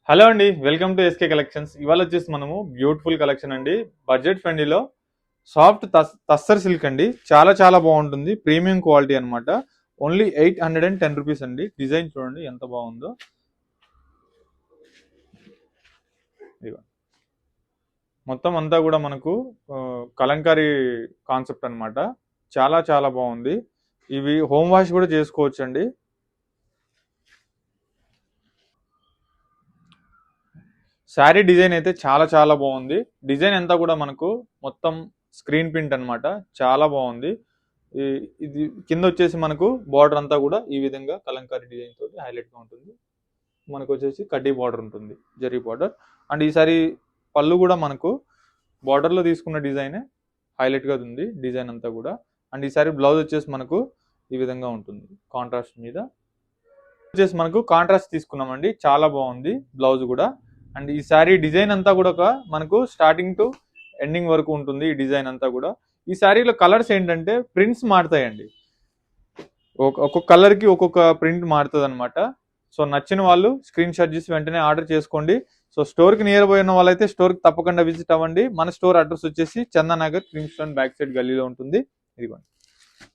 Hello అండి, welcome to SK collections. ఇవాళ వచ్చేసి మనము బ్యూటిఫుల్ కలెక్షన్ అండి. బడ్జెట్ ఫ్రెండ్లీలో సాఫ్ట్ తస్సర్ సిల్క్ అండి. చాలా చాలా బాగుంటుంది. ప్రీమియం క్వాలిటీ అనమాట. ఓన్లీ 810 రూపీస్ అండి. డిజైన్ చూడండి ఎంత బాగుందో. మొత్తం అంతా కూడా మనకు కలంకారీ కాన్సెప్ట్ అనమాట. చాలా చాలా బాగుంది. ఇవి హోమ్ వాష్ కూడా చేసుకోవచ్చు అండి. శారీ డిజైన్ అయితే చాలా చాలా బాగుంది. డిజైన్ అంతా కూడా మనకు మొత్తం స్క్రీన్ ప్రింట్ అనమాట. చాలా బాగుంది. ఇది కింద వచ్చేసి మనకు బార్డర్ అంతా కూడా ఈ విధంగా కలంకారీ డిజైన్ తోటి హైలైట్ గా ఉంటుంది. మనకు వచ్చేసి కడ్డీ బార్డర్ ఉంటుంది, జరీ బార్డర్. అండ్ ఈసారి పళ్ళు కూడా మనకు బార్డర్ లో తీసుకున్న డిజైన్ హైలైట్ గా ఉంది డిజైన్ అంతా కూడా. అండ్ ఈసారి బ్లౌజ్ వచ్చేసి మనకు ఈ విధంగా ఉంటుంది కాంట్రాస్ట్ మీద. వచ్చేసి మనకు కాంట్రాస్ట్ తీసుకున్నామండి. చాలా బాగుంది బ్లౌజ్ కూడా. అండ్ ఈ శారీ డిజైన్ అంతా కూడా మనకు స్టార్టింగ్ టు ఎండింగ్ వరకు ఉంటుంది ఈ డిజైన్ అంతా కూడా. ఈ శారీలో కలర్స్ ఏంటంటే ప్రింట్స్ మారుతాయండి. ఒక్కొక్క కలర్ కి ఒక్కొక్క ప్రింట్ మారుతుంది అనమాట. సో నచ్చిన వాళ్ళు స్క్రీన్ షాట్ చేసి వెంటనే ఆర్డర్ చేసుకోండి. సో స్టోర్ కి నియర్ బై ఉన్న వాళ్ళైతే స్టోర్ కి తప్పకుండా విజిట్ అవ్వండి. మన స్టోర్ అడ్రస్ వచ్చేసి చందానగర్ క్రీమ్స్టోన్ బ్యాక్ సైడ్ గల్లీలో ఉంటుంది. ఇదిగోండి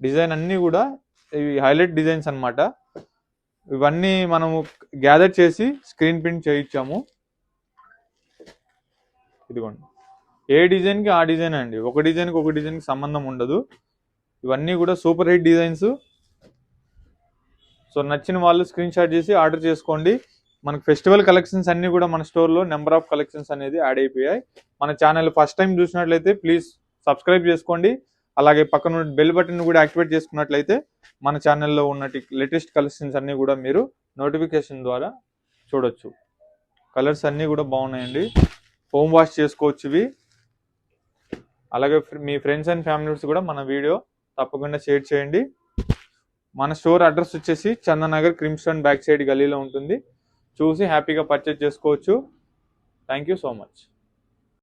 డిజైన్ అన్ని కూడా ఇవి హైలైట్ డిజైన్స్ అనమాట. ఇవన్నీ మనము గ్యాదర్ చేసి స్క్రీన్ ప్రింట్ చేయించాము. ఇదిగోండి ఏ డిజైన్ కి ఆ డిజైన్ అండి. ఒక డిజైన్ కి ఒక డిజైన్ కి సంబంధం ఉండదు. ఇవన్నీ కూడా సూపర్ హిట్ డిజైన్స్. సో నచ్చిన వాళ్ళు స్క్రీన్ షాట్ చేసి ఆర్డర్ చేసుకోండి. మనకు ఫెస్టివల్ కలెక్షన్స్ అన్ని కూడా మన స్టోర్లో నెంబర్ ఆఫ్ కలెక్షన్స్ అనేది యాడ్ అయిపోయాయి. మన ఛానల్ ఫస్ట్ టైం చూసినట్లయితే ప్లీజ్ సబ్స్క్రైబ్ చేసుకోండి. అలాగే పక్కన బెల్ బటన్ కూడా యాక్టివేట్ చేసుకున్నట్లయితే మన ఛానల్లో ఉన్న లేటెస్ట్ కలెక్షన్స్ అన్ని కూడా మీరు నోటిఫికేషన్ ద్వారా చూడొచ్చు. కలర్స్ అన్నీ కూడా బాగున్నాయండి. హోమ్ వాష్ చేసుకోవచ్చు ఇవి. అలాగే మీ ఫ్రెండ్స్ అండ్ ఫ్యామిలీస్ కూడా మన వీడియో తప్పకుండా షేర్ చేయండి. మన స్టోర్ అడ్రస్ వచ్చేసి చందానగర్ క్రీమ్స్టోన్ బ్యాక్ సైడ్ గల్లీలో ఉంటుంది. చూసి హ్యాపీగా పర్చేజ్ చేసుకోవచ్చు. Thank you so much.